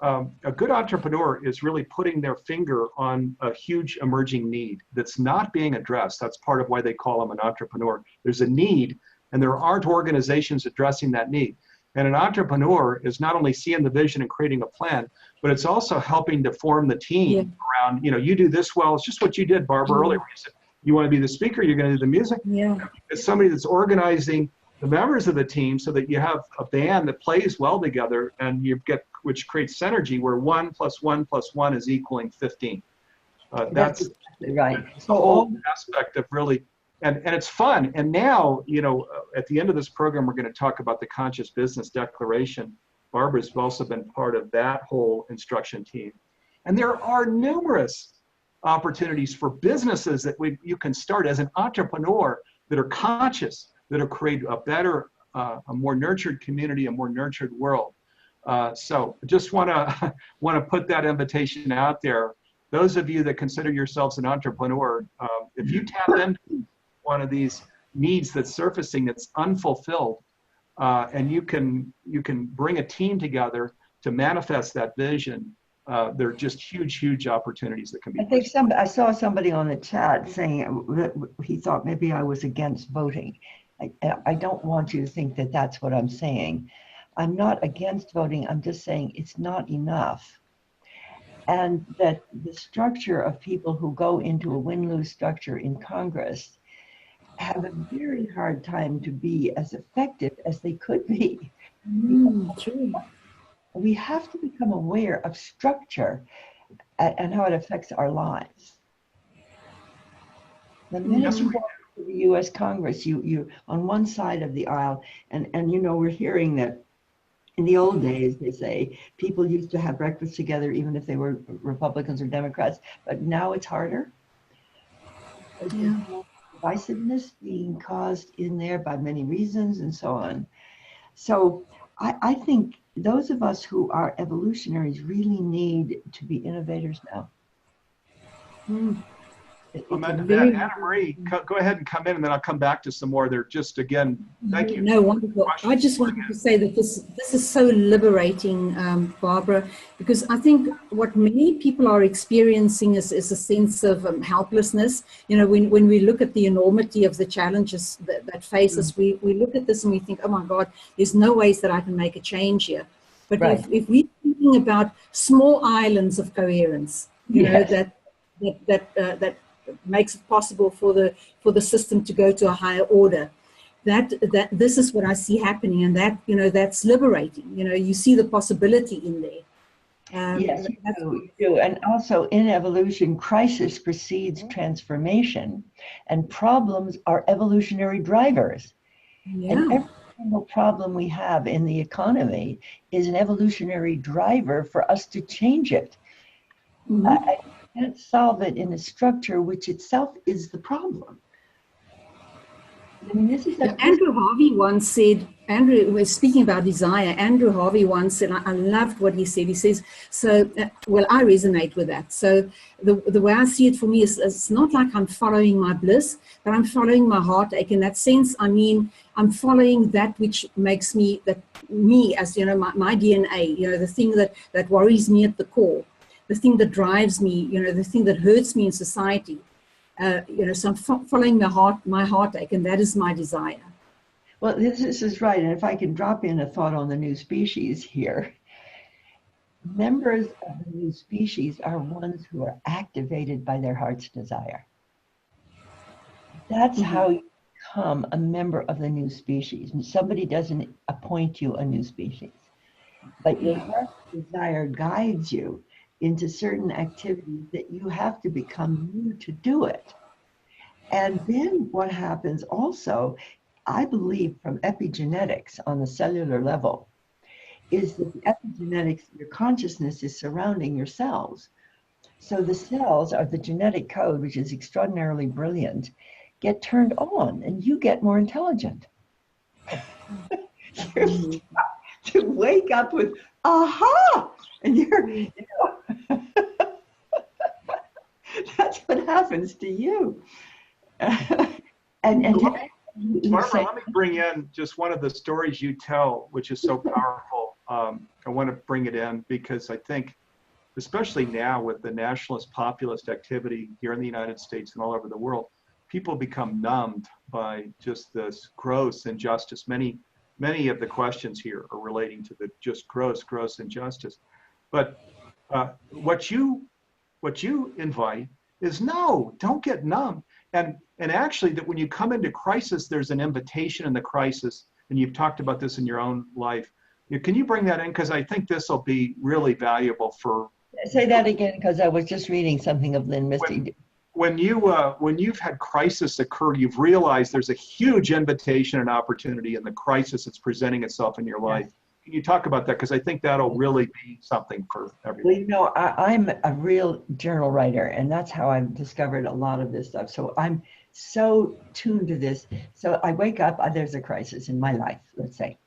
a good entrepreneur is really putting their finger on a huge emerging need that's not being addressed. That's part of why they call them an entrepreneur. There's a need, and there aren't organizations addressing that need. And an entrepreneur is not only seeing the vision and creating a plan, but it's also helping to form the team around, you do this well. It's just what you did, Barbara, earlier. You said, you want to be the speaker, you're going to do the music. Yeah. It's somebody that's organizing the members of the team so that you have a band that plays well together, and which creates synergy where 1 + 1 + 1 is equaling 15. That's exactly right. So whole aspect of really, and it's fun. And now, at the end of this program, we're going to talk about the Conscious Business Declaration. Barbara's also been part of that whole instruction team. And there are numerous opportunities for businesses that you can start as an entrepreneur that are conscious, that will create a better, a more nurtured community, a more nurtured world. So just want to put that invitation out there. Those of you that consider yourselves an entrepreneur, if you tap into one of these needs that's surfacing that's unfulfilled, and you can bring a team together to manifest that vision, there are just huge opportunities that can be. I think I saw somebody on the chat saying that he thought maybe I was against voting. I don't want you to think that that's what I'm saying. I'm not against voting. I'm just saying it's not enough. And that the structure of people who go into a win-lose structure in Congress have a very hard time to be as effective as they could be. True. We have to become aware of structure and how it affects our lives. The minute you walk to the U.S. Congress, you on one side of the aisle, and you know, we're hearing that in the old days, they say, people used to have breakfast together even if they were Republicans or Democrats, but now it's harder. Yeah. Divisiveness being caused in there by many reasons and so on. So I think those of us who are evolutionaries really need to be innovators now. Anna Marie, go ahead and come in, and then I'll come back to some more. They're just, again, thank you. No, wonderful. I just wanted to say that this is so liberating, Barbara, because I think what many people are experiencing is a sense of helplessness. You know, when we look at the enormity of the challenges that face us, we look at this and we think, oh my God, there's no ways that I can make a change here. But right. if we're thinking about small islands of coherence, you know, that makes it possible for the system to go to a higher order. That this is what I see happening, and that, you know, that's liberating. You know, you see the possibility in there. Yes, you do. And also in evolution, crisis precedes transformation, and problems are evolutionary drivers. Yeah. And every single problem we have in the economy is an evolutionary driver for us to change it. I can't solve it in a structure which itself is the problem. I mean, this is Andrew Harvey once said, Andrew was speaking about desire. Andrew Harvey once said, I loved what he said. He says, so, well, I resonate with that. So the way I see it for me is it's not like I'm following my bliss, but I'm following my heartache. In that sense, I mean, I'm following that which makes me, as, you know, my DNA, you know, the thing that worries me at the core. The thing that drives me, you know, the thing that hurts me in society, you know, so I'm following my heartache, and that is my desire. Well, this is right. And if I can drop in a thought on the new species here, members of the new species are ones who are activated by their heart's desire. That's how you become a member of the new species. And somebody doesn't appoint you a new species, but your heart's desire guides you into certain activities that you have to become new to do it. And then what happens also, I believe from epigenetics on the cellular level, is that the epigenetics, your consciousness is surrounding your cells. So the cells are the genetic code, which is extraordinarily brilliant, get turned on and you get more intelligent. To wake up with, aha! And you're, you know, that's what happens to you. Barbara, let me bring in just one of the stories you tell, which is so powerful. I want to bring it in because I think, especially now with the nationalist populist activity here in the United States and all over the world, people become numbed by just this gross injustice. Many of the questions here are relating to the just gross injustice. But what you invite is, no, don't get numb. And actually, that when you come into crisis, there's an invitation in the crisis, and you've talked about this in your own life. Can you bring that in? Because I think this will be really valuable for. Say that again, because I was just reading something of Lynn Misty. When you've had crisis occur, you've realized there's a huge invitation and opportunity in the crisis that's presenting itself in your life. Can you talk about that? Because I think that'll really be something for everyone. Well, you know, I'm a real journal writer, and that's how I've discovered a lot of this stuff. So I'm so tuned to this. So I wake up, there's a crisis in my life, let's say.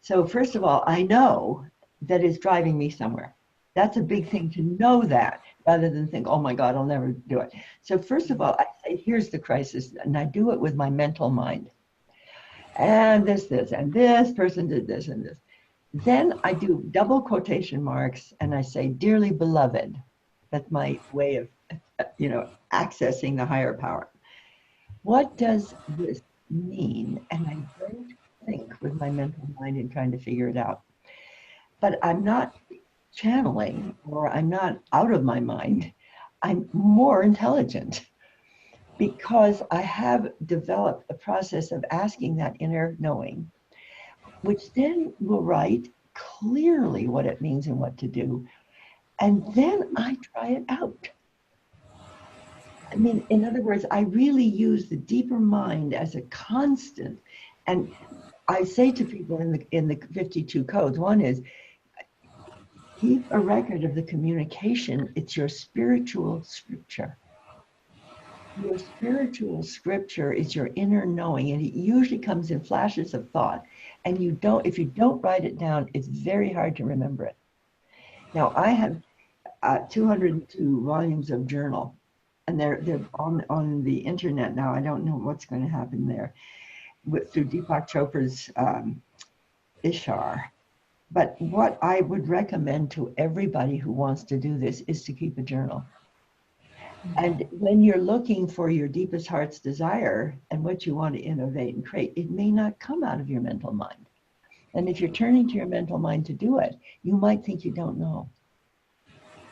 So first of all, I know that it's driving me somewhere. That's a big thing to know that, rather than think, oh my God, I'll never do it. So first of all, I say, here's the crisis, and I do it with my mental mind. and this, and this person did this and this. Then I do double quotation marks and I say, dearly beloved. That's my way of, accessing the higher power. What does this mean? And I don't think with my mental mind in trying to figure it out. But I'm not channeling, or I'm not out of my mind. I'm more intelligent because I have developed a process of asking that inner knowing, which then will write clearly what it means and what to do. And then I try it out. I mean, in other words, I really use the deeper mind as a constant. And I say to people in the 52 codes, one is, keep a record of the communication. It's your spiritual scripture. Your spiritual scripture is your inner knowing, and it usually comes in flashes of thought. And if you don't write it down, it's very hard to remember it. Now, I have 202 volumes of journal, and they're on the internet now. I don't know what's going to happen there through Deepak Chopra's Ishar. But what I would recommend to everybody who wants to do this is to keep a journal. And when you're looking for your deepest heart's desire and what you want to innovate and create, it may not come out of your mental mind. And if you're turning to your mental mind to do it, you might think you don't know.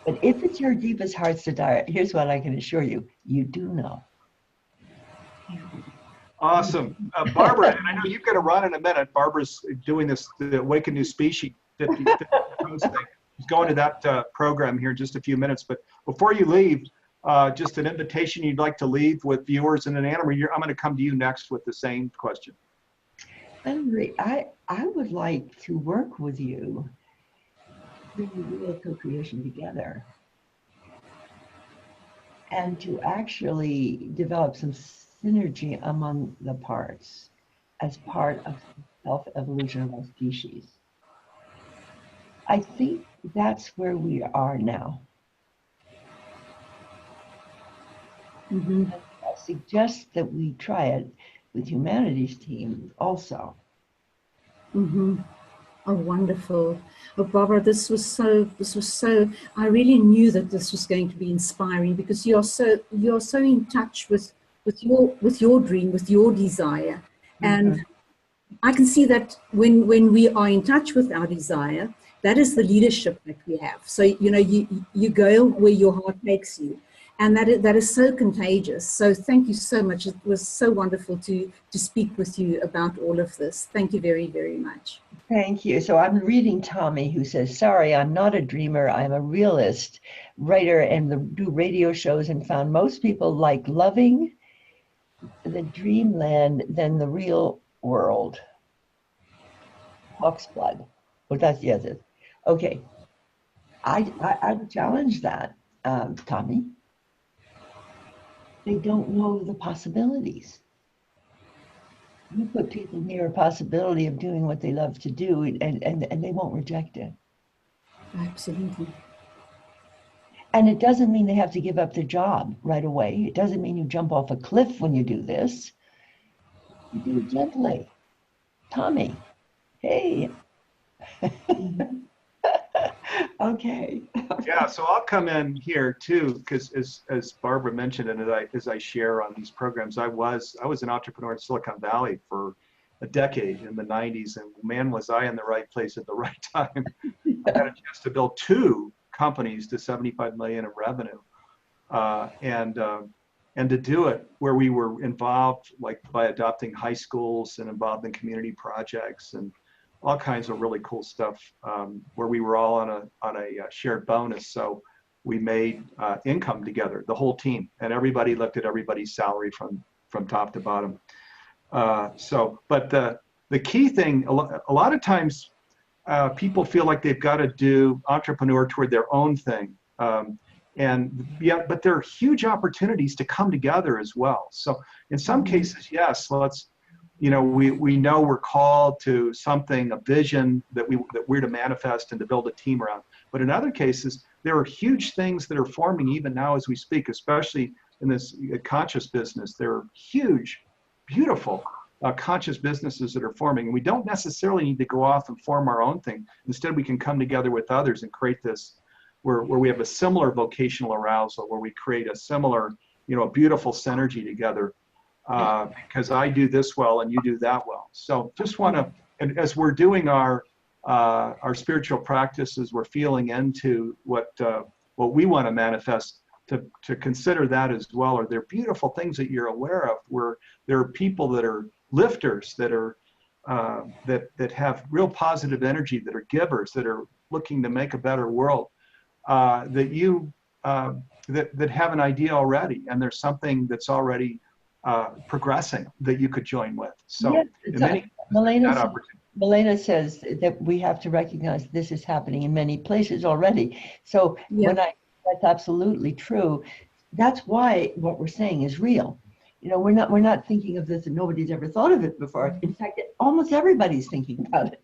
But if it's your deepest heart's desire, here's what I can assure you, you do know. Awesome. Barbara, and I know you've got to run in a minute. Barbara's doing the Awaken New Species 50 codes thing. She's going to that program here in just a few minutes. But before you leave, just an invitation you'd like to leave with viewers, and then Anna Marie, I'm going to come to you next with the same question. Anna Marie, I would like to work with you, bring real co-creation together, and to actually develop some synergy among the parts as part of the self-evolution of our species. I think that's where we are now. Mm-hmm. I suggest that we try it with humanity's team also. Mm-hmm. Oh, wonderful. Oh, Barbara, this was so, I really knew that this was going to be inspiring, because you're so in touch with your dream, with your desire. Mm-hmm. And I can see that when we are in touch with our desire, that is the leadership that we have. So, you go where your heart takes you. And that is so contagious. So thank you so much. It was so wonderful to speak with you about all of this. Thank you very, very much. Thank you. So I'm reading Tommy, who says, sorry, I'm not a dreamer. I'm a realist, writer, and do radio shows, and found most people like loving the dreamland than the real world. Hawk's blood. Oh, that's, yes. Okay. I would challenge that, Tommy. They don't know the possibilities. You put people near a possibility of doing what they love to do, and they won't reject it. Absolutely. And it doesn't mean they have to give up their job right away. It doesn't mean you jump off a cliff when you do this. You do it gently. Tommy, hey. Okay. Yeah, so I'll come in here too, because as Barbara mentioned, and as I share on these programs, I was an entrepreneur in Silicon Valley for a decade in the 90s, and man, was I in the right place at the right time. I had a chance to build 2 companies to 75 million in revenue, and to do it where we were involved, like by adopting high schools and involved in community projects and all kinds of really cool stuff, where we were all on a shared bonus. So we made income together, the whole team, and everybody looked at everybody's salary from top to bottom. But the key thing, a lot of times people feel like they've got to do entrepreneur toward their own thing. But there are huge opportunities to come together as well. So in some cases, yes, we know we're called to something, a vision that we're to manifest and to build a team around. But in other cases, there are huge things that are forming even now as we speak, especially in this conscious business. There are huge, beautiful conscious businesses that are forming. And we don't necessarily need to go off and form our own thing. Instead, we can come together with others and create this where we have a similar vocational arousal, where we create a similar, a beautiful synergy together. Because I do this well and you do that well. So just want to, and as we're doing our spiritual practices, we're feeling into what we want to manifest, to consider that as well. Are there beautiful things that you're aware of where there are people that are lifters, that are that have real positive energy, that are givers, that are looking to make a better world, that you that have an idea already, and there's something that's already progressing that you could join with. So yes, Milena says that we have to recognize this is happening in many places already. So that's absolutely true. That's why what we're saying is real. We're not thinking of this and nobody's ever thought of it before. In fact, almost everybody's thinking about it.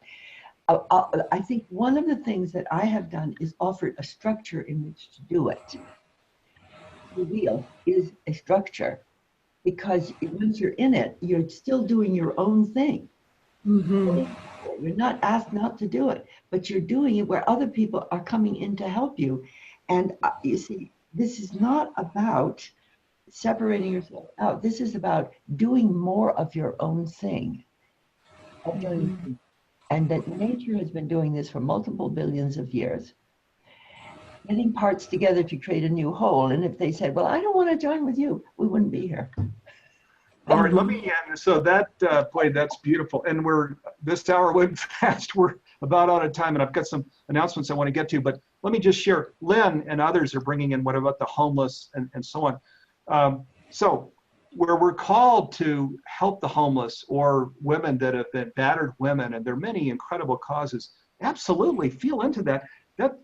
I think one of the things that I have done is offered a structure in which to do it. The wheel is a structure, because once you're in it, you're still doing your own thing. Mm-hmm. You're not asked not to do it, but you're doing it where other people are coming in to help you. And you see, this is not about separating yourself out. This is about doing more of your own thing. Mm-hmm. And that nature has been doing this for multiple billions of years, getting parts together to create a new whole. And if they said, well, I don't want to join with you, we wouldn't be here. All right, let me, so that, boy, that's beautiful. And this hour went fast. We're about out of time, and I've got some announcements I want to get to, but let me just share. Lynn and others are bringing in what about the homeless and so on. So where we're called to help the homeless or women that have been battered women, and there are many incredible causes, absolutely feel into that. That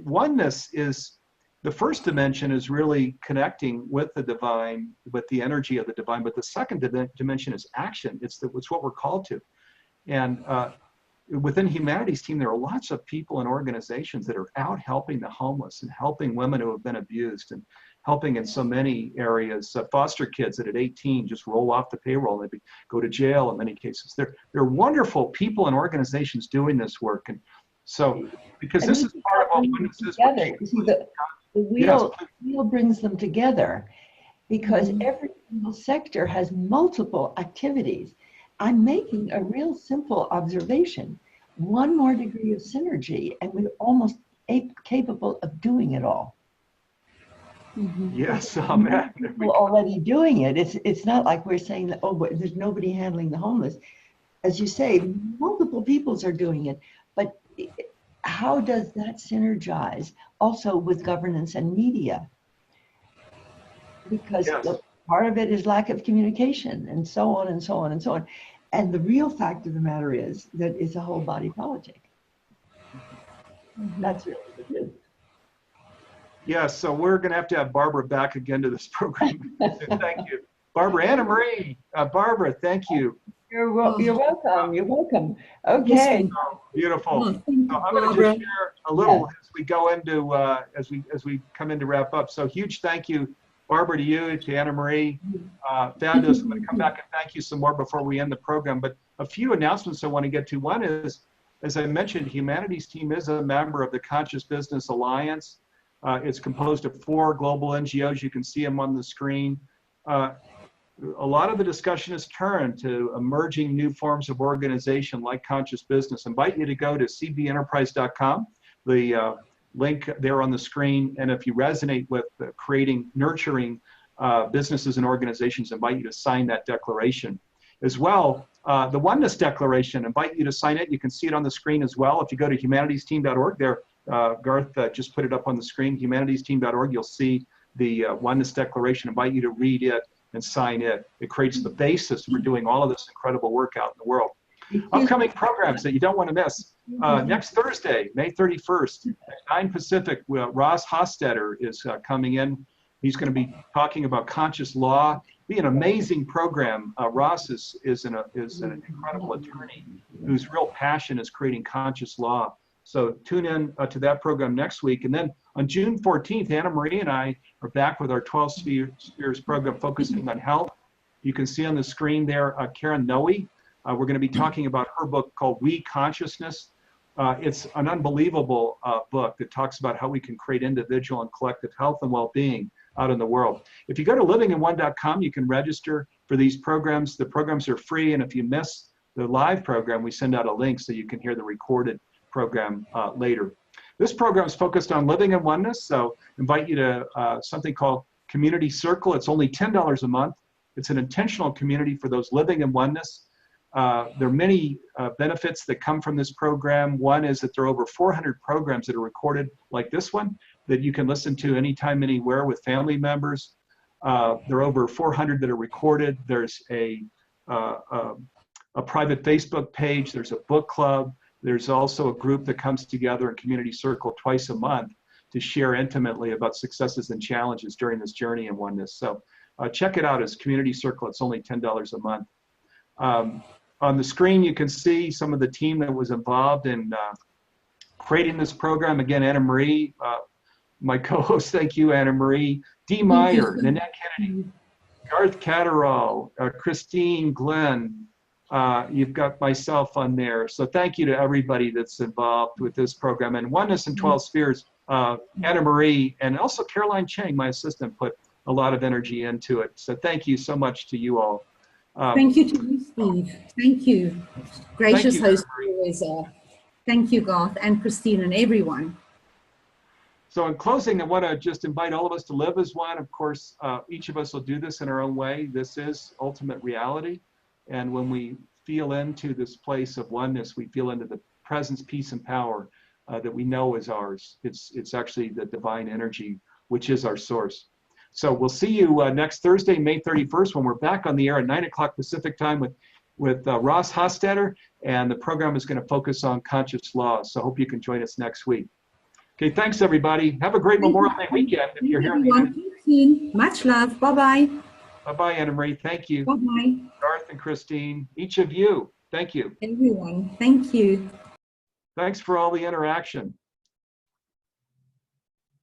oneness is, the first dimension is really connecting with the divine, with the energy of the divine, but the second dimension is action. It's what we're called to. And within Humanities Team, there are lots of people and organizations that are out helping the homeless and helping women who have been abused, and helping in so many areas. Foster kids that at 18 just roll off the payroll, they go to jail in many cases. There are wonderful people and organizations doing this work. And so, because this is part of what Oneness is. The wheel brings them together, because every single sector has multiple activities. I'm making a real simple observation. One more degree of synergy, and we're almost capable of doing it all. Yes, amen. We're already doing it. It's not like we're saying that, oh, but there's nobody handling the homeless. As you say, multiple peoples are doing it, but how does that synergize also with governance and media? Because part of it is lack of communication, and so on and so on and so on. And the real fact of the matter is that it's a whole body politic. That's really what it is. Yeah, so we're going to have Barbara back again to this program. Thank you. Barbara, Anna Marie, Barbara, thank you. You're welcome. You're welcome. Okay. Beautiful. So I'm going to just share a little as we go into as we come in to wrap up. So huge thank you, Barbara, to you, to Anna Marie. Fabulous. I'm going to come back and thank you some more before we end the program. But a few announcements I want to get to. One is, as I mentioned, Humanities Team is a member of the Conscious Business Alliance. It's composed of 4 global NGOs. You can see them on the screen. A lot of the discussion is turned to emerging new forms of organization like conscious business. I invite you to go to cbenterprise.com, the link there on the screen. And if you resonate with nurturing businesses and organizations, I invite you to sign that declaration. As well, the Oneness Declaration, I invite you to sign it. You can see it on the screen as well. If you go to humanitiesteam.org, there, Garth just put it up on the screen, humanitiesteam.org, you'll see the Oneness Declaration. I invite you to read it and sign it. It creates the basis for doing all of this incredible work out in the world. Upcoming programs that you don't want to miss. Next Thursday, May 31st, at 9 Pacific, Ross Hostetter is coming in. He's going to be talking about conscious law. Be an amazing program. Ross is an incredible attorney whose real passion is creating conscious law. So tune in to that program next week. And then on June 14th, Anna Marie and I are back with our 12 Spheres program focusing on health. You can see on the screen there, Karen Noe. We're going to be talking about her book called We Consciousness. It's an unbelievable book that talks about how we can create individual and collective health and well-being out in the world. If you go to livinginone.com, you can register for these programs. The programs are free, and if you miss the live program, we send out a link so you can hear the recorded program later. This program is focused on living in oneness, so invite you to something called Community Circle. It's only $10 a month. It's an intentional community for those living in oneness. There are many benefits that come from this program. One is that there are over 400 programs that are recorded like this one that you can listen to anytime, anywhere with family members. There are over 400 that are recorded. There's a private Facebook page. There's a book club. There's also a group that comes together in Community Circle twice a month to share intimately about successes and challenges during this journey in oneness. So check it out as Community Circle. It's only $10 a month. On the screen, you can see some of the team that was involved in creating this program. Again, Anna Marie, my co-host, thank you, Anna Marie. Dee Meyer, Nanette Kennedy, Garth Catterall, Christine, Glenn. You've got myself on there. So thank you to everybody that's involved with this program. And Oneness in 12 Spheres, Anna Marie, and also Caroline Chang, my assistant, put a lot of energy into it. So thank you so much to you all. Thank you to you, Steve. Thank you. Gracious host you always are. Thank you, Garth and Christine and everyone. So in closing, I want to just invite all of us to live as one. Of course, each of us will do this in our own way. This is ultimate reality. And when we feel into this place of oneness, we feel into the presence, peace, and power that we know is ours. It's actually the divine energy, which is our source. So we'll see you next Thursday, May 31st, when we're back on the air at 9 o'clock Pacific time with Ross Hostetter, and the program is going to focus on conscious laws. So I hope you can join us next week. Okay, thanks everybody. Have a great Memorial Day weekend if you're here. Much love. Bye-bye. Bye-bye, Anna Marie. Thank you. Bye-bye. Garth and Christine, each of you, thank you. Everyone, thank you. Thanks for all the interaction.